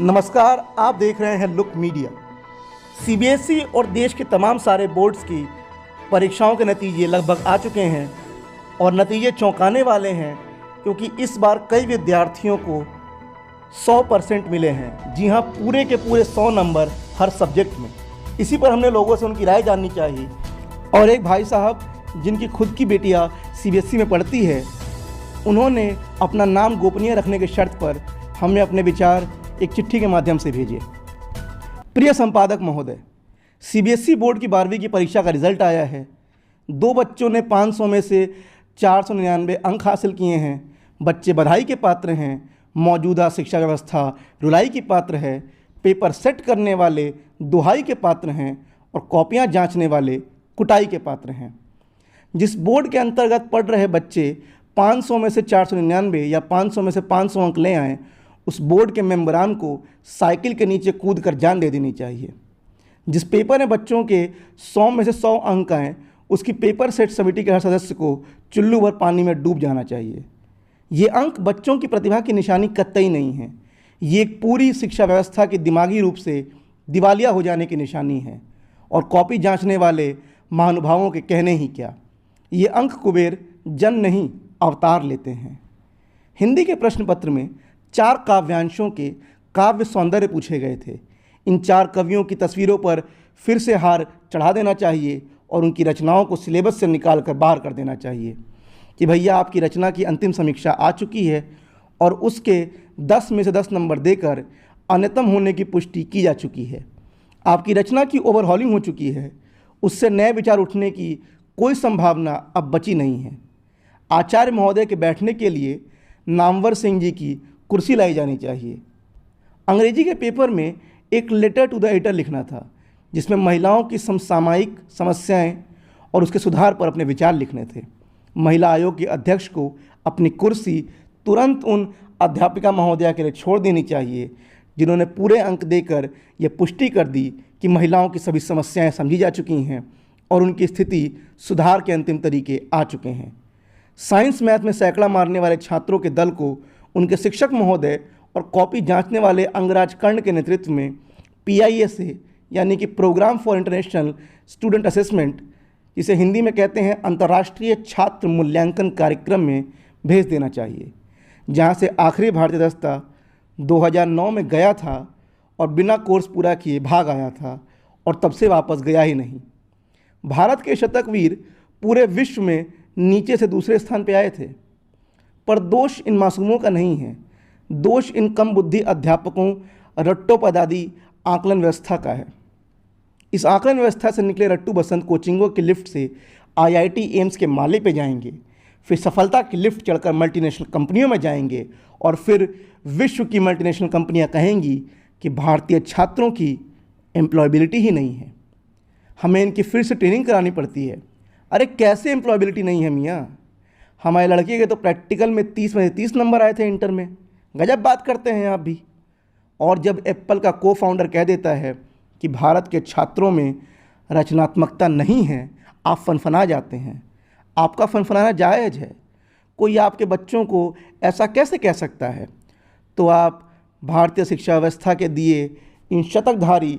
नमस्कार, आप देख रहे हैं लुक मीडिया। सीबीएसई और देश के तमाम सारे बोर्ड्स की परीक्षाओं के नतीजे लगभग आ चुके हैं और नतीजे चौंकाने वाले हैं, क्योंकि इस बार कई विद्यार्थियों को 100% मिले हैं। जी हां, पूरे के पूरे 100 नंबर हर सब्जेक्ट में। इसी पर हमने लोगों से उनकी राय जाननी चाहिए। और एक भाई साहब जिनकी खुद की बेटियां सीबीएसई में पढ़ती है, उन्होंने अपना नाम गोपनीय रखने की शर्त पर हमें अपने विचार एक चिट्ठी के माध्यम से भेजे। प्रिय संपादक महोदय, सीबीएसई बोर्ड की 12वीं की परीक्षा का रिजल्ट आया है। 2 बच्चों ने 500 में से 499 अंक हासिल किए हैं। बच्चे बधाई के पात्र हैं। मौजूदा शिक्षा व्यवस्था रुलाई की पात्र है। पेपर सेट करने वाले दुहाई के पात्र हैं और कॉपियां जांचने वाले कुटाई के पात्र हैं। जिस बोर्ड के अंतर्गत पढ़ रहे बच्चे 500 में से 499 या 500 में से 500 अंक ले आएँ, उस बोर्ड के मेंबरान को साइकिल के नीचे कूदकर जान दे देनी चाहिए। जिस पेपर में बच्चों के 100 में से 100 अंक आएँ, उसकी पेपर सेट समिति के हर सदस्य को चुल्लू भर पानी में डूब जाना चाहिए। ये अंक बच्चों की प्रतिभा की निशानी कतई नहीं है। ये एक पूरी शिक्षा व्यवस्था की दिमागी रूप से दिवालिया हो जाने की निशानी है। और कॉपी जांचने वाले महानुभावों के कहने ही क्या, ये अंक कुबेर जन नहीं अवतार लेते हैं। हिंदी के प्रश्न पत्र में 4 काव्यांशों के काव्य सौंदर्य पूछे गए थे। इन 4 कवियों की तस्वीरों पर फिर से हार चढ़ा देना चाहिए और उनकी रचनाओं को सिलेबस से निकाल कर बाहर कर देना चाहिए कि भैया आपकी रचना की अंतिम समीक्षा आ चुकी है और उसके 10 में से 10 नंबर देकर अन्यतम होने की पुष्टि की जा चुकी है। आपकी रचना की ओवरहॉलिंग हो चुकी है। उससे नए विचार उठने की कोई संभावना अब बची नहीं है। आचार्य महोदय के बैठने के लिए नामवर सिंह जी की कुर्सी लाई जानी चाहिए। अंग्रेजी के पेपर में एक लेटर टू द एडिटर लिखना था, जिसमें महिलाओं की समसामयिक समस्याएं और उसके सुधार पर अपने विचार लिखने थे। महिला आयोग के अध्यक्ष को अपनी कुर्सी तुरंत उन अध्यापिका महोदया के लिए छोड़ देनी चाहिए, जिन्होंने पूरे अंक देकर यह पुष्टि कर दी कि महिलाओं की सभी समस्याएं समझी जा चुकी हैं और उनकी स्थिति सुधार के अंतिम तरीके आ चुके हैं। साइंस मैथ में सैकड़ा मारने वाले छात्रों के दल को उनके शिक्षक महोदय और कॉपी जांचने वाले अंगराज कर्ण के नेतृत्व में PISA यानी कि program for international student assessment, जिसे हिंदी में कहते हैं अंतर्राष्ट्रीय छात्र मूल्यांकन कार्यक्रम में भेज देना चाहिए, जहां से आखिरी भारतीय दस्ता 2009 में गया था और बिना कोर्स पूरा किए भाग आया था और तब से वापस गया ही नहीं। भारत के शतकवीर पूरे विश्व में नीचे से दूसरे स्थान पर आए थे। पर दोष इन मासूमों का नहीं है। दोष इन कम बुद्धि अध्यापकों, रट्टोपदादी आकलन व्यवस्था का है। इस आकलन व्यवस्था से निकले रट्टू बसंत कोचिंगों की लिफ्ट से IIT एम्स के माले पे जाएंगे, फिर सफलता की लिफ्ट चढ़कर मल्टीनेशनल कंपनियों में जाएंगे और फिर विश्व की मल्टीनेशनल कंपनियां कहेंगी कि भारतीय छात्रों की एम्प्लॉयबिलिटी ही नहीं है, हमें इनकी फिर से ट्रेनिंग करानी पड़ती है। अरे कैसे एम्प्लॉयबिलिटी नहीं है मियाँ? हमारे लड़के के तो प्रैक्टिकल में 30 में से 30 नंबर आए थे इंटर में। गजब बात करते हैं आप भी। और जब एप्पल का को-फाउंडर कह देता है कि भारत के छात्रों में रचनात्मकता नहीं है, आप फनफना जाते हैं। आपका फनफनाना जायज़ है। कोई आपके बच्चों को ऐसा कैसे कह सकता है? तो आप भारतीय शिक्षा व्यवस्था के दिए इन शतकधारी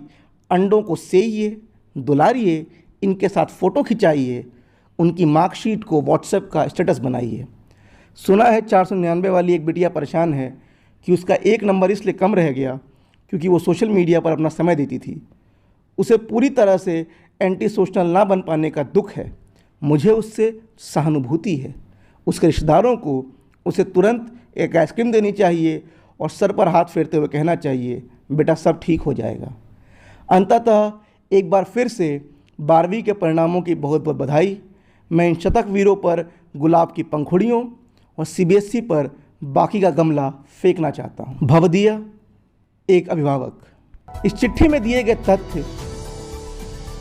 अंडों को सेइए, दुलारिए, इनके साथ फ़ोटो खिंचाइए, उनकी मार्कशीट को व्हाट्सएप का स्टेटस बनाइए। सुना है 499 वाली एक बिटिया परेशान है कि उसका 1 नंबर इसलिए कम रह गया क्योंकि वो सोशल मीडिया पर अपना समय देती थी। उसे पूरी तरह से एंटी सोशल ना बन पाने का दुख है। मुझे उससे सहानुभूति है। उसके रिश्तेदारों को उसे तुरंत एक आइसक्रीम देनी चाहिए और सर पर हाथ फेरते हुए कहना चाहिए, बेटा सब ठीक हो जाएगा। अंततः एक बार फिर से 12वीं के परिणामों की बहुत बहुत बधाई। मैं इन शतक वीरों पर गुलाब की पंखुड़ियों और CBSE पर बाकी का गमला फेंकना चाहता हूँ। भवदीय, एक अभिभावक। इस चिट्ठी में दिए गए तथ्य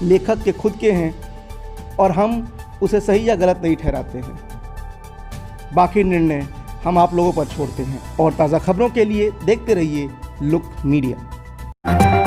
लेखक के खुद के हैं और हम उसे सही या गलत नहीं ठहराते हैं। बाकी निर्णय हम आप लोगों पर छोड़ते हैं। और ताज़ा खबरों के लिए देखते रहिए लुक मीडिया।